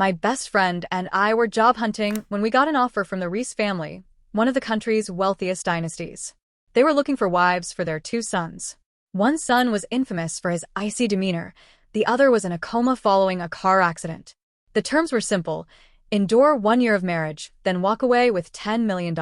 My best friend and I were job hunting when we got an offer from the Rhys family, one of the country's wealthiest dynasties. They were looking for wives for their two sons. One son was infamous for his icy demeanor, the other was in a coma following a car accident. The terms were simple: endure 1 year of marriage, then walk away with $10 million.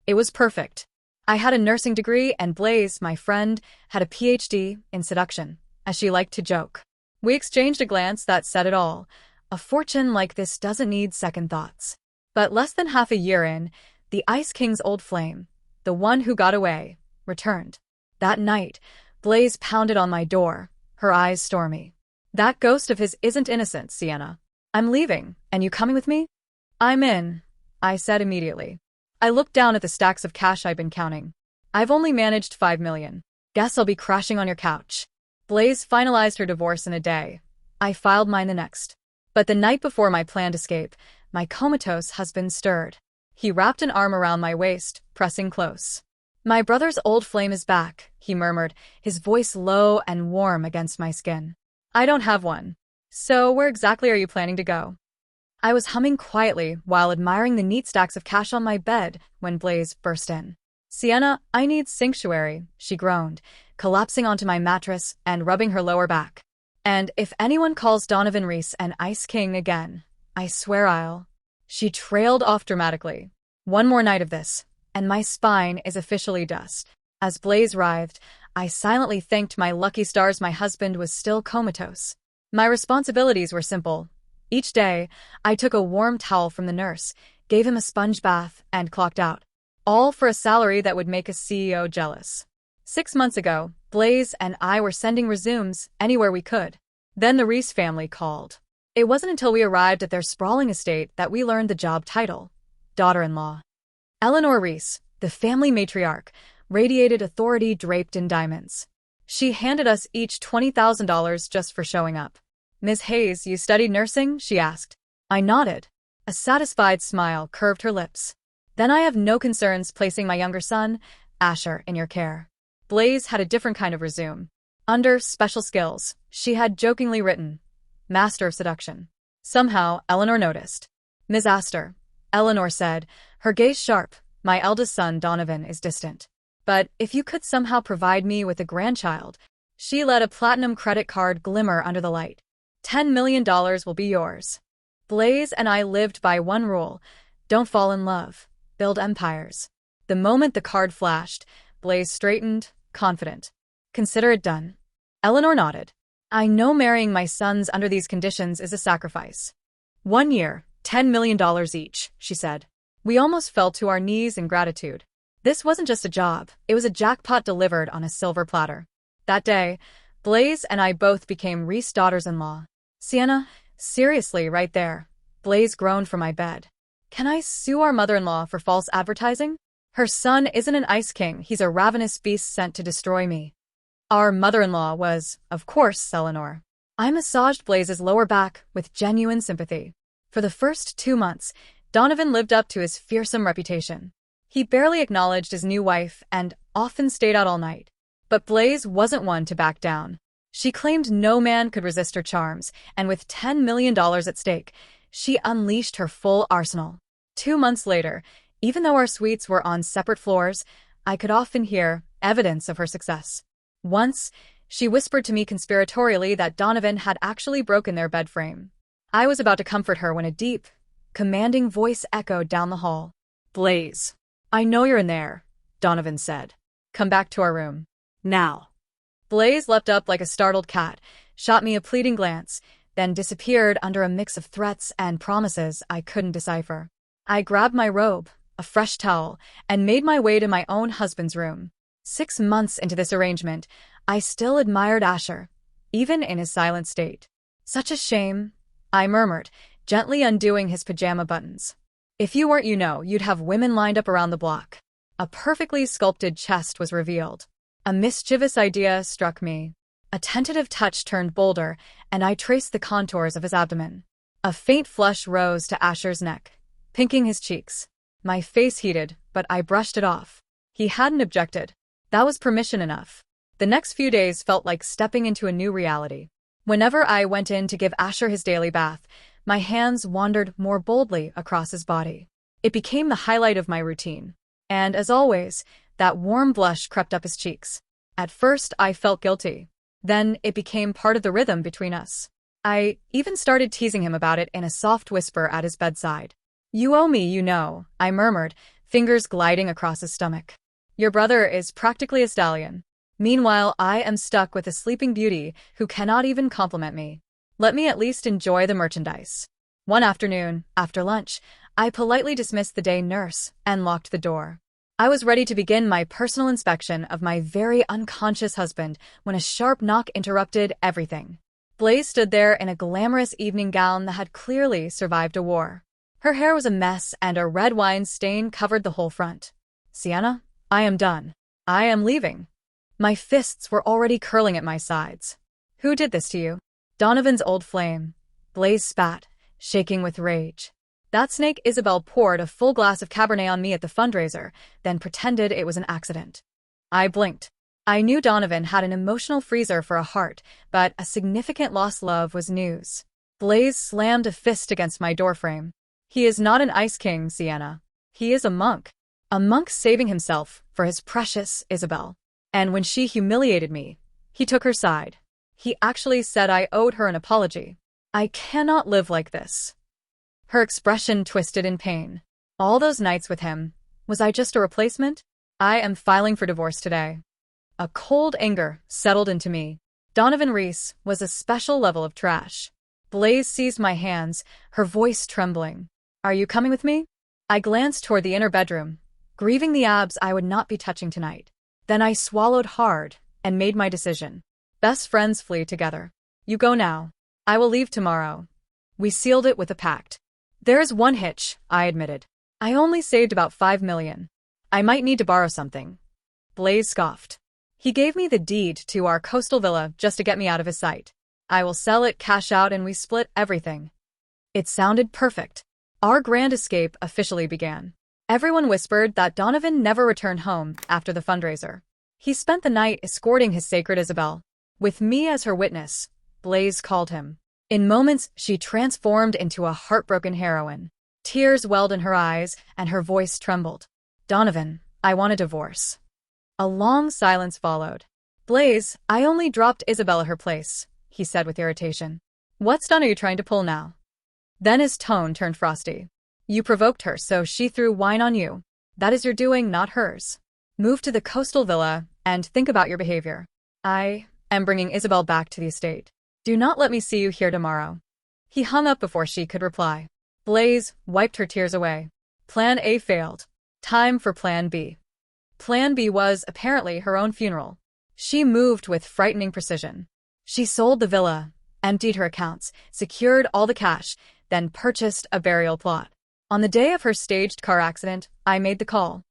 It was perfect. I had a nursing degree and Blaze, my friend, had a PhD in seduction, as she liked to joke. We exchanged a glance that said it all. A fortune like this doesn't need second thoughts. But less than half a year in, the Ice King's old flame, the one who got away, returned. That night, Blaze pounded on my door, her eyes stormy. That ghost of his isn't innocent, Sienna. I'm leaving, and you coming with me? I'm in, I said immediately. I looked down at the stacks of cash I'd been counting. I've only managed $5 million. Guess I'll be crashing on your couch. Blaze finalized her divorce in a day. I filed mine the next. But the night before my planned escape, my comatose husband stirred. He wrapped an arm around my waist, pressing close. My brother's old flame is back, he murmured, his voice low and warm against my skin. I don't have one. So where exactly are you planning to go? I was humming quietly while admiring the neat stacks of cash on my bed when Blaze burst in. Sienna, I need sanctuary, she groaned, collapsing onto my mattress and rubbing her lower back. And if anyone calls Donovan Rhys an Ice King again, I swear I'll... She trailed off dramatically. One more night of this, and my spine is officially dust. As Blaze writhed, I silently thanked my lucky stars my husband was still comatose. My responsibilities were simple. Each day, I took a warm towel from the nurse, gave him a sponge bath, and clocked out. All for a salary that would make a CEO jealous. 6 months ago, Blaze and I were sending resumes anywhere we could. Then the Rhys family called. It wasn't until we arrived at their sprawling estate that we learned the job title: daughter-in-law. Eleanor Rhys, the family matriarch, radiated authority draped in diamonds. She handed us each $20,000 just for showing up. Ms. Hayes, you studied nursing? She asked. I nodded. A satisfied smile curved her lips. Then I have no concerns placing my younger son, Asher, in your care. Blaze had a different kind of resume. Under special skills, she had jokingly written, Master of Seduction. Somehow, Eleanor noticed. Ms. Astor, Eleanor said, her gaze sharp, my eldest son Donovan is distant. But if you could somehow provide me with a grandchild, she let a platinum credit card glimmer under the light. $10 million will be yours. Blaze and I lived by one rule: don't fall in love, build empires. The moment the card flashed, Blaze straightened, confident. Consider it done. Eleanor nodded. I know marrying my sons under these conditions is a sacrifice. 1 year, $10 million each, she said. We almost fell to our knees in gratitude. This wasn't just a job, it was a jackpot delivered on a silver platter. That day, Blaze and I both became Rhys daughters-in-law. Sienna, seriously, right there. Blaze groaned from my bed. Can I sue our mother-in-law for false advertising? Her son isn't an Ice King, he's a ravenous beast sent to destroy me. Our mother-in-law was, of course, Eleanor. I massaged Blaze's lower back with genuine sympathy. For the first 2 months, Donovan lived up to his fearsome reputation. He barely acknowledged his new wife and often stayed out all night. But Blaze wasn't one to back down. She claimed no man could resist her charms, and with $10 million at stake, she unleashed her full arsenal. 2 months later, even though our suites were on separate floors, I could often hear evidence of her success. Once, she whispered to me conspiratorially that Donovan had actually broken their bed frame. I was about to comfort her when a deep, commanding voice echoed down the hall. Blaze, I know you're in there, Donovan said. Come back to our room. Now. Blaze leapt up like a startled cat, shot me a pleading glance, then disappeared under a mix of threats and promises I couldn't decipher. I grabbed my robe, a fresh towel, and made my way to my own husband's room. 6 months into this arrangement, I still admired Asher, even in his silent state. Such a shame, I murmured, gently undoing his pajama buttons. If you weren't, you'd have women lined up around the block. A perfectly sculpted chest was revealed. A mischievous idea struck me. A tentative touch turned bolder, and I traced the contours of his abdomen. A faint flush rose to Asher's neck, pinking his cheeks. My face heated, but I brushed it off. He hadn't objected. That was permission enough. The next few days felt like stepping into a new reality. Whenever I went in to give Asher his daily bath, My hands wandered more boldly across his body. It became the highlight of my routine. And as always, that warm blush crept up his cheeks. At first, I felt guilty. Then it became part of the rhythm between us. I even started teasing him about it in a soft whisper at his bedside. "You owe me, you know," I murmured, fingers gliding across his stomach. "Your brother is practically a stallion. Meanwhile, I am stuck with a sleeping beauty who cannot even compliment me. Let me at least enjoy the merchandise." One afternoon, after lunch, I politely dismissed the day nurse and locked the door. I was ready to begin my personal inspection of my very unconscious husband when a sharp knock interrupted everything. Blaze stood there in a glamorous evening gown that had clearly survived a war. Her hair was a mess and a red wine stain covered the whole front. "Sienna, I am done. I am leaving." My fists were already curling at my sides. "Who did this to you?" "Donovan's old flame." Blaze spat, shaking with rage. "That snake Isabel poured a full glass of Cabernet on me at the fundraiser, then pretended it was an accident." I blinked. I knew Donovan had an emotional freezer for a heart, but a significant lost love was news. Blaze slammed a fist against my doorframe. "He is not an ice king, Sienna. He is a monk. A monk saving himself for his precious Isabel. And when she humiliated me, he took her side. He actually said I owed her an apology. I cannot live like this." Her expression twisted in pain. "All those nights with him, was I just a replacement? I am filing for divorce today." A cold anger settled into me. Donovan Rhys was a special level of trash. Blaze seized my hands, her voice trembling. "Are you coming with me?" I glanced toward the inner bedroom, grieving the abs I would not be touching tonight. Then I swallowed hard and made my decision. Best friends flee together. "You go now. I will leave tomorrow." We sealed it with a pact. "There is one hitch," I admitted. "I only saved about $5 million. I might need to borrow something." Blaze scoffed. "He gave me the deed to our coastal villa just to get me out of his sight. I will sell it, cash out, and we split everything." It sounded perfect. Our grand escape officially began. Everyone whispered that Donovan never returned home after the fundraiser. He spent the night escorting his sacred Isabel. With me as her witness, Blaze called him. In moments, she transformed into a heartbroken heroine. Tears welled in her eyes, and her voice trembled. "Donovan, I want a divorce." A long silence followed. "Blaze, I only dropped Isabel at her place," he said with irritation. "What stunt are you trying to pull now?" Then his tone turned frosty. "You provoked her, so she threw wine on you. That is your doing, not hers. Move to the coastal villa and think about your behavior. I am bringing Isabel back to the estate. Do not let me see you here tomorrow." He hung up before she could reply. Blaze wiped her tears away. Plan A failed. Time for Plan B. Plan B was, apparently, her own funeral. She moved with frightening precision. She sold the villa, emptied her accounts, secured all the cash, then purchased a burial plot. On the day of her staged car accident, I made the call.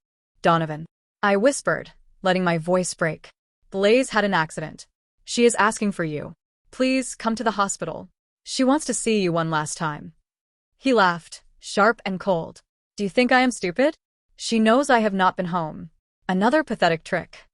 "Donovan," I whispered, letting my voice break. "Blaze had an accident. She is asking for you. Please come to the hospital. She wants to see you one last time." He laughed, sharp and cold. "Do you think I am stupid? She knows I have not been home." Another pathetic trick.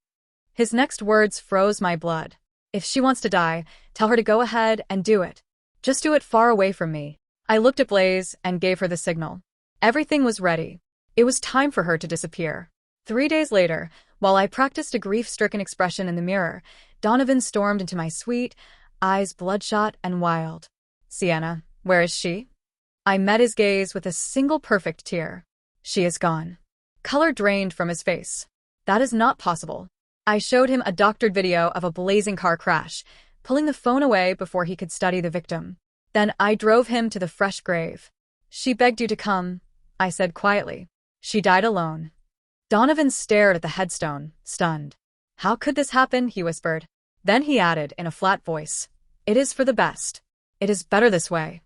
His next words froze my blood. "If she wants to die, tell her to go ahead and do it. Just do it far away from me." I looked at Blaze and gave her the signal. Everything was ready. It was time for her to disappear. 3 days later, while I practiced a grief-stricken expression in the mirror, Donovan stormed into my suite, eyes bloodshot and wild. "Sienna, where is she?" I met his gaze with a single perfect tear. "She is gone." Color drained from his face. "That is not possible." I showed him a doctored video of a blazing car crash, pulling the phone away before he could study the victim. Then I drove him to the fresh grave. "She begged you to come," I said quietly. "She died alone." Donovan stared at the headstone, stunned. "How could this happen?" he whispered. Then he added in a flat voice, "It is for the best. It is better this way."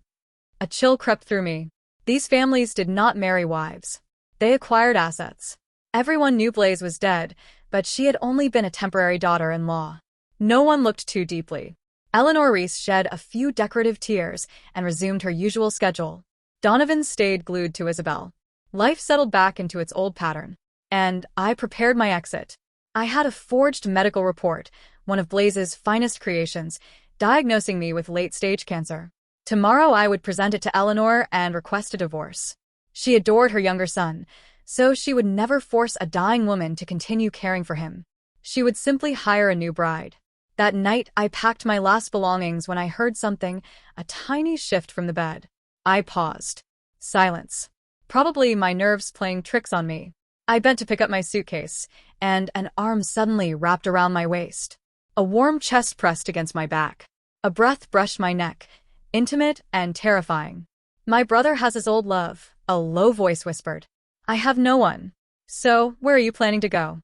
A chill crept through me. These families did not marry wives. They acquired assets. Everyone knew Blaze was dead, but she had only been a temporary daughter-in-law. No one looked too deeply. Eleanor Rhys shed a few decorative tears and resumed her usual schedule. Donovan stayed glued to Isabel. Life settled back into its old pattern. And I prepared my exit. I had a forged medical report, one of Blaze's finest creations, diagnosing me with late-stage cancer. Tomorrow I would present it to Eleanor and request a divorce. She adored her younger son, so she would never force a dying woman to continue caring for him. She would simply hire a new bride. That night, I packed my last belongings when I heard something, a tiny shift from the bed. I paused. Silence. Probably my nerves playing tricks on me. I bent to pick up my suitcase, and an arm suddenly wrapped around my waist. A warm chest pressed against my back. A breath brushed my neck, intimate and terrifying. My brother has his old love, a low voice whispered. I have no one. So, where are you planning to go?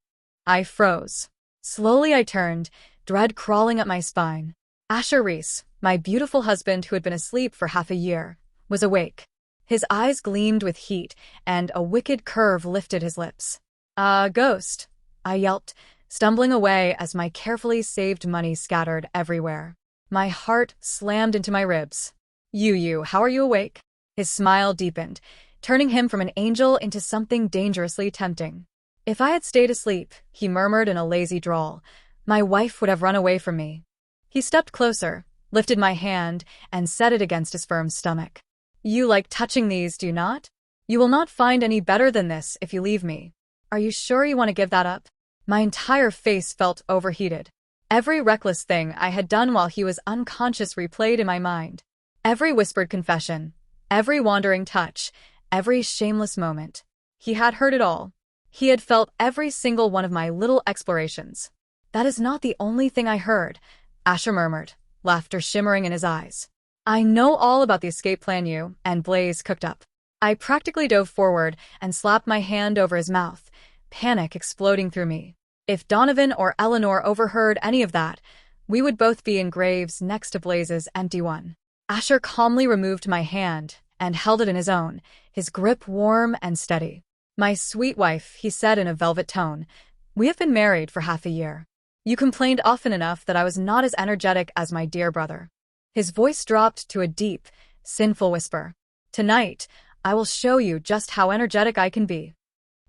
I froze. Slowly I turned, dread crawling up my spine. Rhys, my beautiful husband who had been asleep for half a year, was awake. His eyes gleamed with heat, and a wicked curve lifted his lips. Ghost, I yelped, stumbling away as my carefully saved money scattered everywhere. My heart slammed into my ribs. How are you awake? His smile deepened, turning him from an angel into something dangerously tempting. If I had stayed asleep, he murmured in a lazy drawl, my wife would have run away from me. He stepped closer, lifted my hand, and set it against his firm stomach. You like touching these, do you not? You will not find any better than this if you leave me. Are you sure you want to give that up? My entire face felt overheated. Every reckless thing I had done while he was unconscious replayed in my mind. Every whispered confession, every wandering touch, every shameless moment. He had heard it all. He had felt every single one of my little explorations. That is not the only thing I heard, Asher murmured, laughter shimmering in his eyes. I know all about the escape plan you and Blaze cooked up. I practically dove forward and slapped my hand over his mouth, panic exploding through me. If Donovan or Eleanor overheard any of that, we would both be in graves next to Blaze's empty one. Asher calmly removed my hand and held it in his own, his grip warm and steady. My sweet wife, he said in a velvet tone, we have been married for half a year. You complained often enough that I was not as energetic as my dear brother. His voice dropped to a deep, sinful whisper. Tonight, I will show you just how energetic I can be.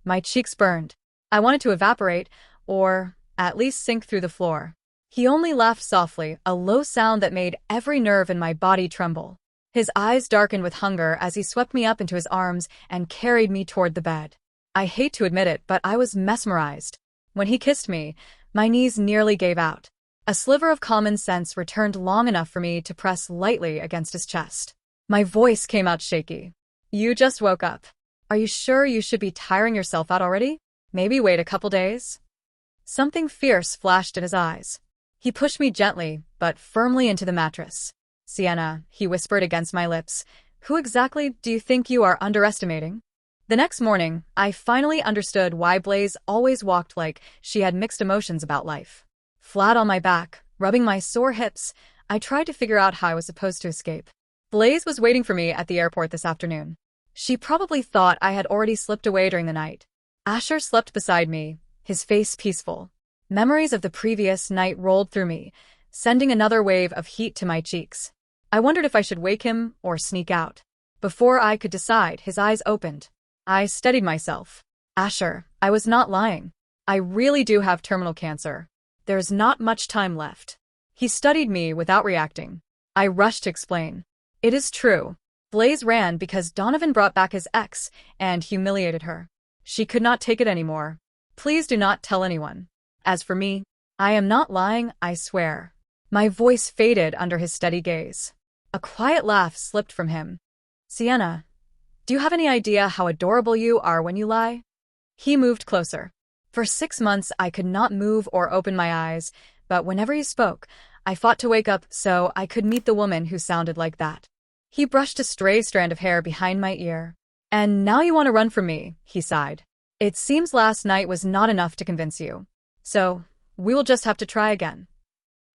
My cheeks burned. I wanted to evaporate, or at least sink through the floor. He only laughed softly, a low sound that made every nerve in my body tremble. His eyes darkened with hunger as he swept me up into his arms and carried me toward the bed. I hate to admit it, but I was mesmerized. When he kissed me, my knees nearly gave out. A sliver of common sense returned long enough for me to press lightly against his chest. My voice came out shaky. You just woke up. Are you sure you should be tiring yourself out already? Maybe wait a couple days? Something fierce flashed in his eyes. He pushed me gently, but firmly into the mattress. Sienna, he whispered against my lips, who exactly do you think you are underestimating? The next morning, I finally understood why Blaze always walked like she had mixed emotions about life. Flat on my back, rubbing my sore hips, I tried to figure out how I was supposed to escape. Blaze was waiting for me at the airport this afternoon. She probably thought I had already slipped away during the night. Asher slept beside me, his face peaceful. Memories of the previous night rolled through me, sending another wave of heat to my cheeks. I wondered if I should wake him or sneak out. Before I could decide, his eyes opened. I steadied myself. Asher, I was not lying. I really do have terminal cancer. There's not much time left. He studied me without reacting. I rushed to explain. It is true. Blaze ran because Donovan brought back his ex and humiliated her. She could not take it anymore. Please do not tell anyone. As for me, I am not lying, I swear. My voice faded under his steady gaze. A quiet laugh slipped from him. Sienna, do you have any idea how adorable you are when you lie? He moved closer. For 6 months I could not move or open my eyes, but whenever he spoke, I fought to wake up so I could meet the woman who sounded like that. He brushed a stray strand of hair behind my ear. And now you want to run from me, he sighed. It seems last night was not enough to convince you. So, we will just have to try again.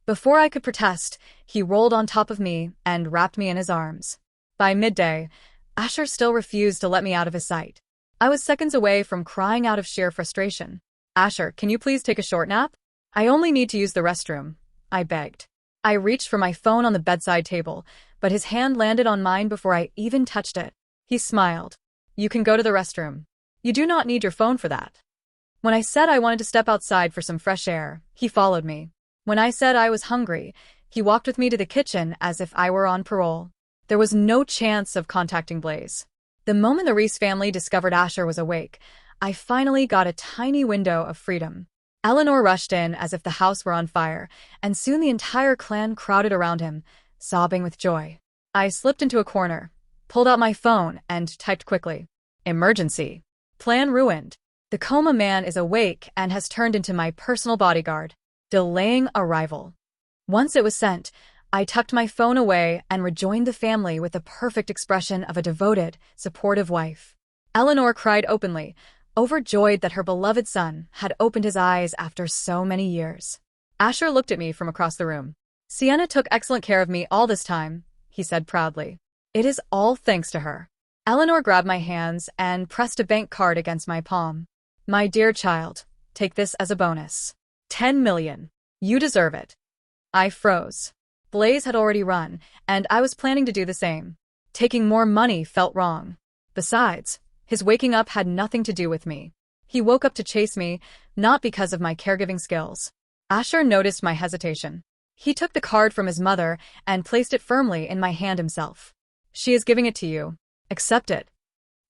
Before I could protest, he rolled on top of me and wrapped me in his arms. By midday, Asher still refused to let me out of his sight. I was seconds away from crying out of sheer frustration. Asher, can you please take a short nap? I only need to use the restroom, I begged. I reached for my phone on the bedside table, but his hand landed on mine before I even touched it. He smiled. You can go to the restroom. You do not need your phone for that. When I said I wanted to step outside for some fresh air, he followed me. When I said I was hungry, he walked with me to the kitchen as if I were on parole. There was no chance of contacting Blaze. The moment the Rhys family discovered Asher was awake, I finally got a tiny window of freedom. Eleanor rushed in as if the house were on fire, and soon the entire clan crowded around him, sobbing with joy. I slipped into a corner, pulled out my phone, and typed quickly, "Emergency. Plan ruined. The coma man is awake and has turned into my personal bodyguard. Delaying arrival." Once it was sent, I tucked my phone away and rejoined the family with the perfect expression of a devoted, supportive wife. Eleanor cried openly, overjoyed that her beloved son had opened his eyes after so many years. Asher looked at me from across the room. "Sienna took excellent care of me all this time," he said proudly. "It is all thanks to her." Eleanor grabbed my hands and pressed a bank card against my palm. "My dear child, take this as a bonus. 10 million. You deserve it." I froze. Blaze had already run, and I was planning to do the same. Taking more money felt wrong. Besides, his waking up had nothing to do with me. He woke up to chase me, not because of my caregiving skills. Asher noticed my hesitation. He took the card from his mother and placed it firmly in my hand himself. "She is giving it to you. Accept it."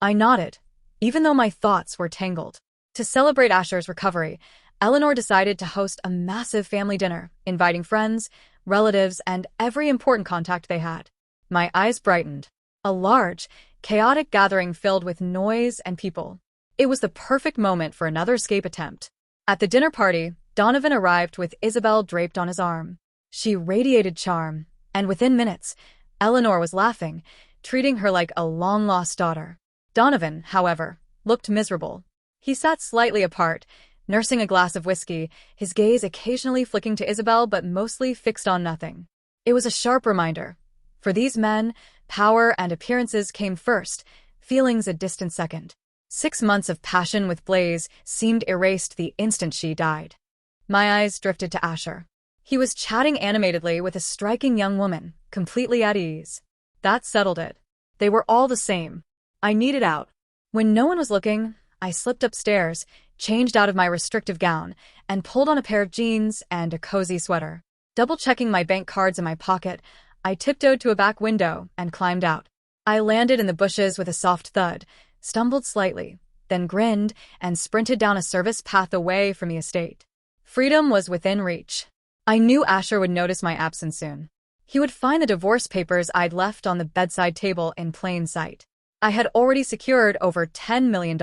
I nodded, even though my thoughts were tangled. To celebrate Asher's recovery, Eleanor decided to host a massive family dinner, inviting friends, relatives, and every important contact they had. My eyes brightened. A large, chaotic gathering filled with noise and people. It was the perfect moment for another escape attempt. At the dinner party, Donovan arrived with Isabel draped on his arm. She radiated charm, and within minutes, Eleanor was laughing, treating her like a long-lost daughter. Donovan, however, looked miserable. He sat slightly apart, nursing a glass of whiskey, his gaze occasionally flicking to Isabel but mostly fixed on nothing. It was a sharp reminder. For these men, power and appearances came first, feelings a distant second. 6 months of passion with Blaze seemed erased the instant she died. My eyes drifted to Asher. He was chatting animatedly with a striking young woman, completely at ease. That settled it. They were all the same. I needed out. When no one was looking, I slipped upstairs, changed out of my restrictive gown, and pulled on a pair of jeans and a cozy sweater. Double-checking my bank cards in my pocket, I tiptoed to a back window and climbed out. I landed in the bushes with a soft thud, stumbled slightly, then grinned and sprinted down a service path away from the estate. Freedom was within reach. I knew Asher would notice my absence soon. He would find the divorce papers I'd left on the bedside table in plain sight. I had already secured over $10 million.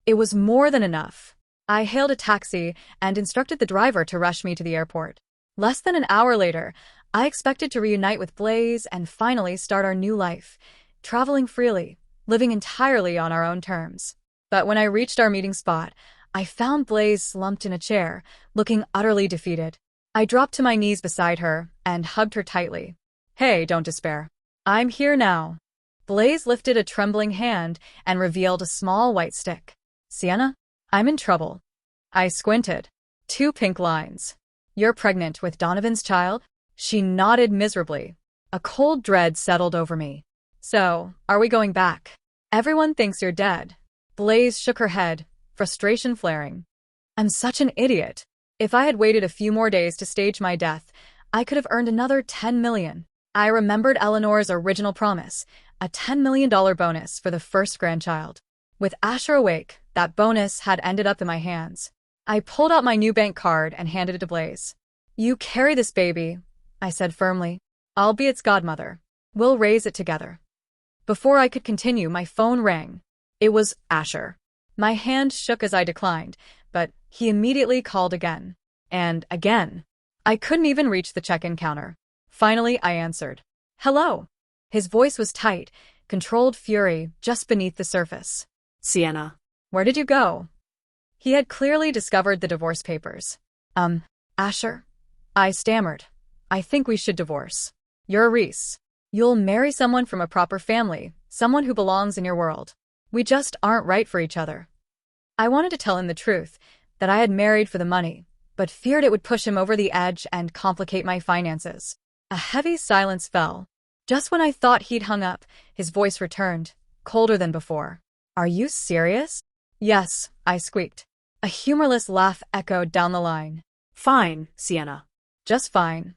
It was more than enough. I hailed a taxi and instructed the driver to rush me to the airport. Less than an hour later, I expected to reunite with Blaze and finally start our new life, traveling freely, living entirely on our own terms. But when I reached our meeting spot, I found Blaze slumped in a chair, looking utterly defeated. I dropped to my knees beside her and hugged her tightly. "Hey, don't despair. I'm here now." Blaze lifted a trembling hand and revealed a small white stick. "Sienna, I'm in trouble." I squinted. 2 pink lines. "You're pregnant with Donovan's child?" She nodded miserably. A cold dread settled over me. "So, are we going back? Everyone thinks you're dead." Blaze shook her head, frustration flaring. "I'm such an idiot. If I had waited a few more days to stage my death, I could have earned another 10 million. I remembered Eleanor's original promise, a $10 million bonus for the first grandchild. With Asher awake, that bonus had ended up in my hands. I pulled out my new bank card and handed it to Blaze. "You carry this baby," I said firmly. "I'll be its godmother. We'll raise it together." Before I could continue, my phone rang. It was Asher. My hand shook as I declined, but he immediately called again. And again. I couldn't even reach the check-in counter. Finally, I answered. "Hello." His voice was tight, controlled fury just beneath the surface. "Sienna. Where did you go?" He had clearly discovered the divorce papers. Asher?" I stammered. "I think we should divorce. You're Rhys. You'll marry someone from a proper family, someone who belongs in your world. We just aren't right for each other." I wanted to tell him the truth, that I had married for the money, but feared it would push him over the edge and complicate my finances. A heavy silence fell. Just when I thought he'd hung up, his voice returned, colder than before. "Are you serious?" "Yes," I squeaked. A humorless laugh echoed down the line. "Fine, Sienna." "Just fine."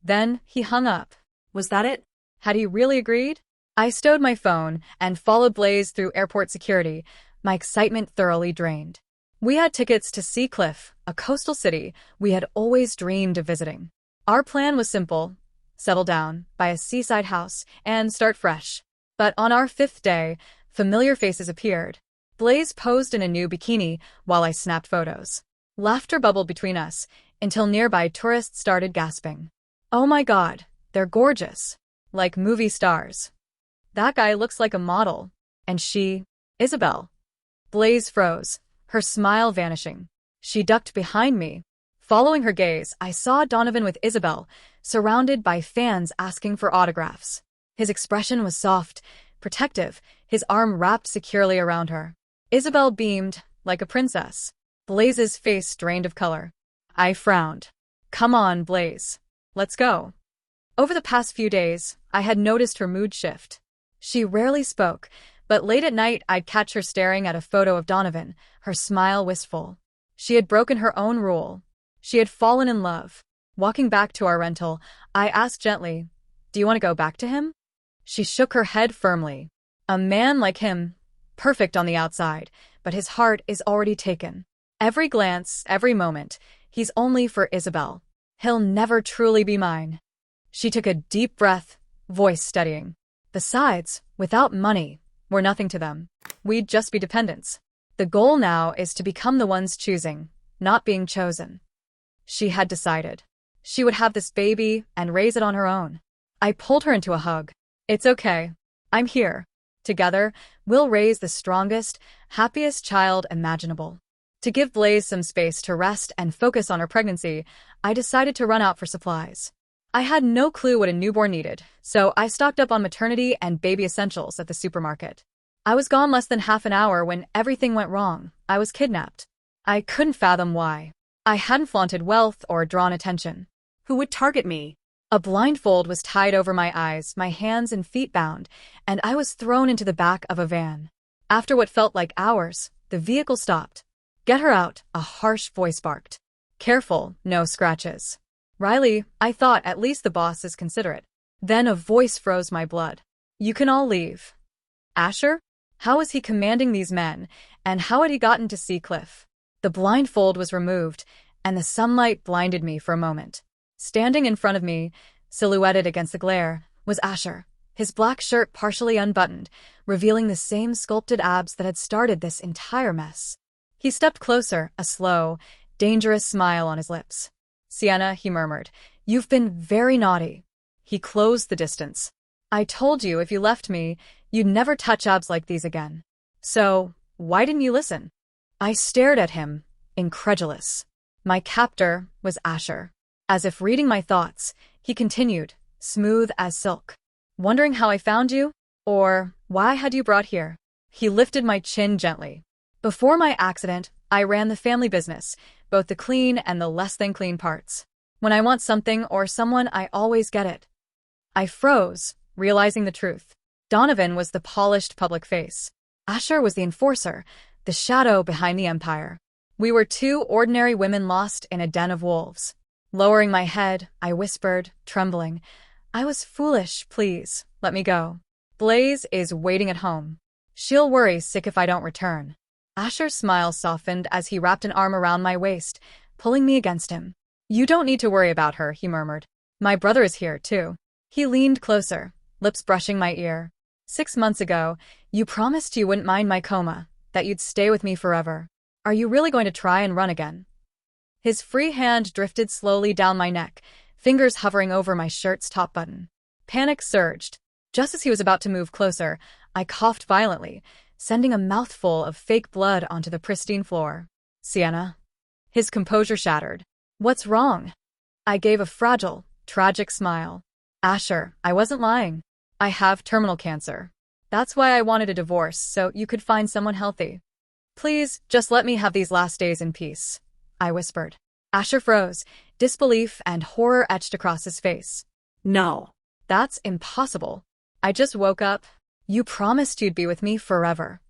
Then he hung up. "Was that it?" Had he really agreed? I stowed my phone and followed Blaze through airport security, my excitement thoroughly drained. We had tickets to Sea Cliff, a coastal city we had always dreamed of visiting. Our plan was simple: settle down, buy a seaside house, and start fresh. But on our 5th day, familiar faces appeared. Blaze posed in a new bikini while I snapped photos. Laughter bubbled between us until nearby tourists started gasping. "Oh my God, they're gorgeous. Like movie stars. That guy looks like a model. And she, Isabel." Blaze froze, her smile vanishing. She ducked behind me. Following her gaze, I saw Donovan with Isabel, surrounded by fans asking for autographs. His expression was soft, protective, his arm wrapped securely around her. Isabel beamed, like a princess. Blaze's face drained of color. I frowned. "Come on, Blaze. Let's go." Over the past few days, I had noticed her mood shift. She rarely spoke, but late at night I'd catch her staring at a photo of Donovan, her smile wistful. She had broken her own rule. She had fallen in love. Walking back to our rental, I asked gently, "Do you want to go back to him?" She shook her head firmly. "A man like him, perfect on the outside, but his heart is already taken. Every glance, every moment, he's only for Isabel. He'll never truly be mine." She took a deep breath, voice steadying. "Besides, without money, we're nothing to them. We'd just be dependents. The goal now is to become the ones choosing, not being chosen." She had decided. She would have this baby and raise it on her own. I pulled her into a hug. "It's okay. I'm here. Together, we'll raise the strongest, happiest child imaginable." To give Blaze some space to rest and focus on her pregnancy, I decided to run out for supplies. I had no clue what a newborn needed, so I stocked up on maternity and baby essentials at the supermarket. I was gone less than half an hour when everything went wrong. I was kidnapped. I couldn't fathom why. I hadn't flaunted wealth or drawn attention. Who would target me? A blindfold was tied over my eyes, my hands and feet bound, and I was thrown into the back of a van. After what felt like hours, the vehicle stopped. "Get her out," a harsh voice barked. "Careful, no scratches." "Riley," I thought, at least the boss is considerate. Then a voice froze my blood. "You can all leave." Asher? How was he commanding these men, and how had he gotten to Sea Cliff? The blindfold was removed, and the sunlight blinded me for a moment. Standing in front of me, silhouetted against the glare, was Asher, his black shirt partially unbuttoned, revealing the same sculpted abs that had started this entire mess. He stepped closer, a slow, dangerous smile on his lips. "Sienna," he murmured, "you've been very naughty." He closed the distance. "I told you if you left me, you'd never touch abs like these again. So, why didn't you listen?" I stared at him, incredulous. My captor was Asher. As if reading my thoughts, he continued, smooth as silk. "Wondering how I found you? Or why I had you brought here?" He lifted my chin gently. "Before my accident, I ran the family business, both the clean and the less than clean parts. When I want something or someone, I always get it." I froze, realizing the truth. Donovan was the polished public face. Asher was the enforcer, the shadow behind the empire. We were two ordinary women lost in a den of wolves. Lowering my head, I whispered, trembling, "I was foolish, please, let me go. Blaze is waiting at home. She'll worry sick if I don't return." Asher's smile softened as he wrapped an arm around my waist, pulling me against him. "You don't need to worry about her," he murmured. "My brother is here, too." He leaned closer, lips brushing my ear. 6 months ago, you promised you wouldn't mind my coma, that you'd stay with me forever. Are you really going to try and run again?" His free hand drifted slowly down my neck, fingers hovering over my shirt's top button. Panic surged. Just as he was about to move closer, I coughed violently, sending a mouthful of fake blood onto the pristine floor. "Sienna." His composure shattered. "What's wrong?" I gave a fragile, tragic smile. "Asher, I wasn't lying. I have terminal cancer. That's why I wanted a divorce, so you could find someone healthy. Please, just let me have these last days in peace," I whispered. Asher froze, disbelief and horror etched across his face. "No. That's impossible. I just woke up. You promised you'd be with me forever."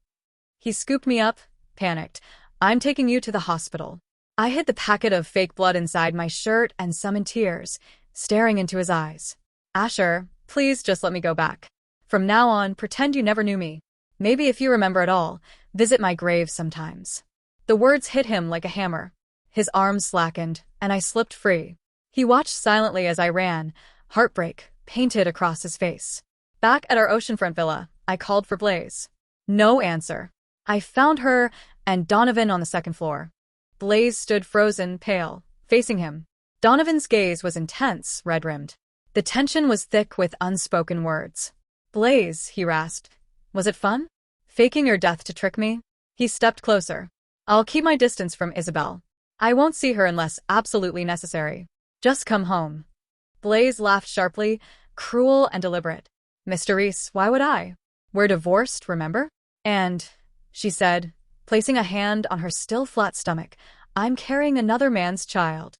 He scooped me up, panicked. "I'm taking you to the hospital." I hid the packet of fake blood inside my shirt and summoned tears, staring into his eyes. "Asher, Please just let me go back. From now on, pretend you never knew me. Maybe if you remember at all, visit my grave sometimes. The words hit him like a hammer. His arms slackened, and I slipped free. He watched silently as I ran, heartbreak painted across his face. Back at our oceanfront villa, I called for Blaze. No answer. I found her and Donovan on the second floor. Blaze stood frozen, pale, facing him. Donovan's gaze was intense, red-rimmed. The tension was thick with unspoken words. Blaze, he rasped. Was it fun? Faking your death to trick me? He stepped closer. I'll keep my distance from Isabel. I won't see her unless absolutely necessary. Just come home. Blaze laughed sharply, cruel and deliberate. Mr. Rhys, why would I? We're divorced, remember? And, she said, placing a hand on her still flat stomach, I'm carrying another man's child.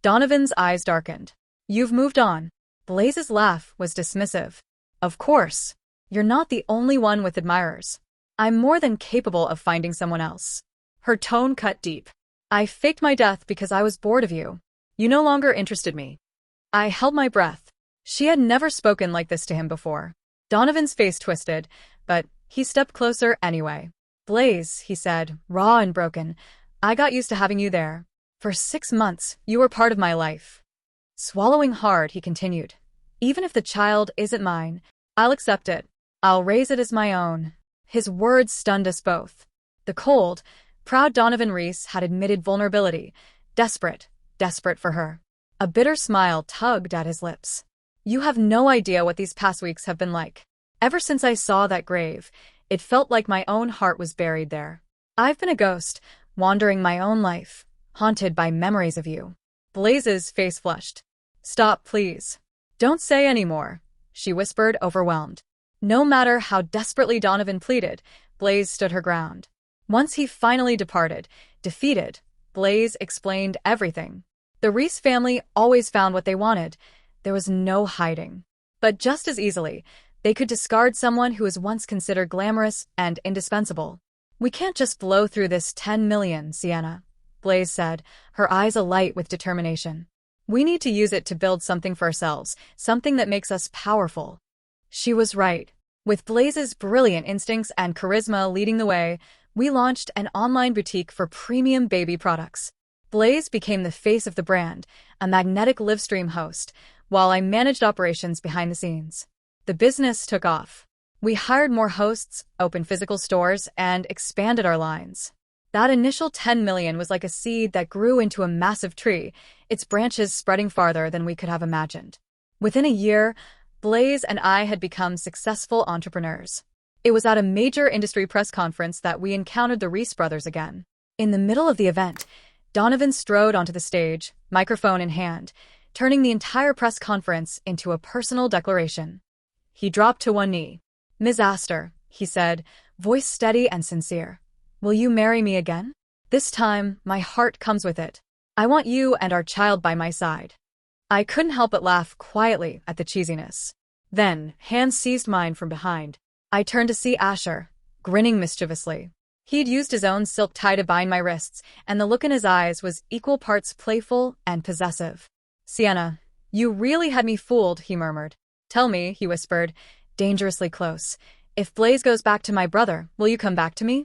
Donovan's eyes darkened. You've moved on. Blaze's laugh was dismissive. Of course. You're not the only one with admirers. I'm more than capable of finding someone else. Her tone cut deep. I faked my death because I was bored of you. You no longer interested me. I held my breath. She had never spoken like this to him before. Donovan's face twisted, but he stepped closer anyway. Blaze, he said, raw and broken, I got used to having you there. For 6 months, you were part of my life. Swallowing hard, he continued. Even if the child isn't mine, I'll accept it. I'll raise it as my own. His words stunned us both. The cold, proud Donovan Rhys had admitted vulnerability, desperate for her. A bitter smile tugged at his lips. You have no idea what these past weeks have been like. Ever since I saw that grave, it felt like my own heart was buried there. I've been a ghost, wandering my own life, haunted by memories of you. Blaze's face flushed. Stop, please. Don't say any more, she whispered, overwhelmed. No matter how desperately Donovan pleaded, Blaze stood her ground. Once he finally departed, defeated, Blaze explained everything. The Rhys family always found what they wanted. There was no hiding. But just as easily, they could discard someone who was once considered glamorous and indispensable. We can't just blow through this 10 million, Sienna, Blaze said, her eyes alight with determination. We need to use it to build something for ourselves, something that makes us powerful. She was right. With Blaze's brilliant instincts and charisma leading the way, we launched an online boutique for premium baby products. Blaze became the face of the brand, a magnetic livestream host, while I managed operations behind the scenes. The business took off. We hired more hosts, opened physical stores, and expanded our lines. That initial 10 million was like a seed that grew into a massive tree, its branches spreading farther than we could have imagined. Within a year, Blaze and I had become successful entrepreneurs. It was at a major industry press conference that we encountered the Rhys brothers again. In the middle of the event, Donovan strode onto the stage, microphone in hand, turning the entire press conference into a personal declaration. He dropped to one knee. Ms. Astor, he said, voice steady and sincere. Will you marry me again? This time, my heart comes with it. I want you and our child by my side. I couldn't help but laugh quietly at the cheesiness. Then, hands seized mine from behind. I turned to see Asher, grinning mischievously. He'd used his own silk tie to bind my wrists, and the look in his eyes was equal parts playful and possessive. Sienna, you really had me fooled, he murmured. Tell me, he whispered, dangerously close. If Blaze goes back to my brother, will you come back to me?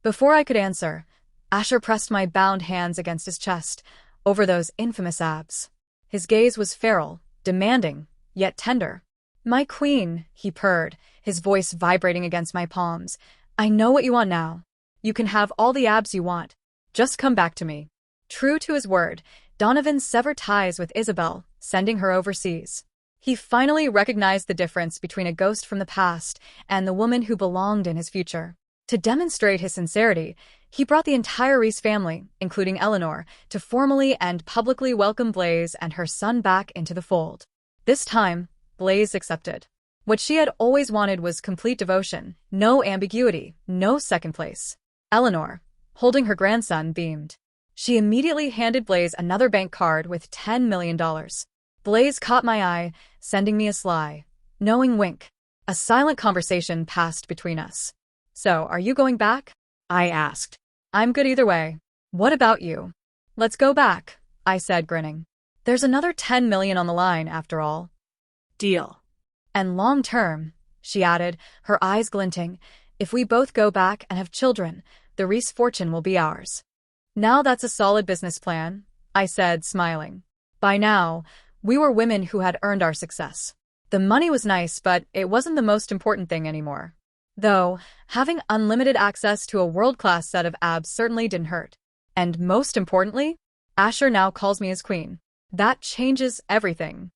Before I could answer, Asher pressed my bound hands against his chest, over those infamous abs. His gaze was feral, demanding, yet tender. My queen, he purred, his voice vibrating against my palms. I know what you want now. You can have all the abs you want. Just come back to me. True to his word, Donovan severed ties with Isabel, sending her overseas. He finally recognized the difference between a ghost from the past and the woman who belonged in his future. To demonstrate his sincerity, he brought the entire Rhys family, including Eleanor, to formally and publicly welcome Blaze and her son back into the fold. This time, Blaze accepted. What she had always wanted was complete devotion, no ambiguity, no second place. Eleanor, holding her grandson, beamed. She immediately handed Blaze another bank card with $10 million. Blaze caught my eye, sending me a sly, knowing wink. A silent conversation passed between us. So, are you going back? I asked. I'm good either way. What about you? Let's go back, I said, grinning. There's another 10 million on the line, after all. Deal. And long term, she added, her eyes glinting, if we both go back and have children, the Rhys fortune will be ours. Now that's a solid business plan, I said, smiling. By now, we were women who had earned our success. The money was nice, but it wasn't the most important thing anymore. Though, having unlimited access to a world-class set of abs certainly didn't hurt. And most importantly, Asher now calls me his queen. That changes everything.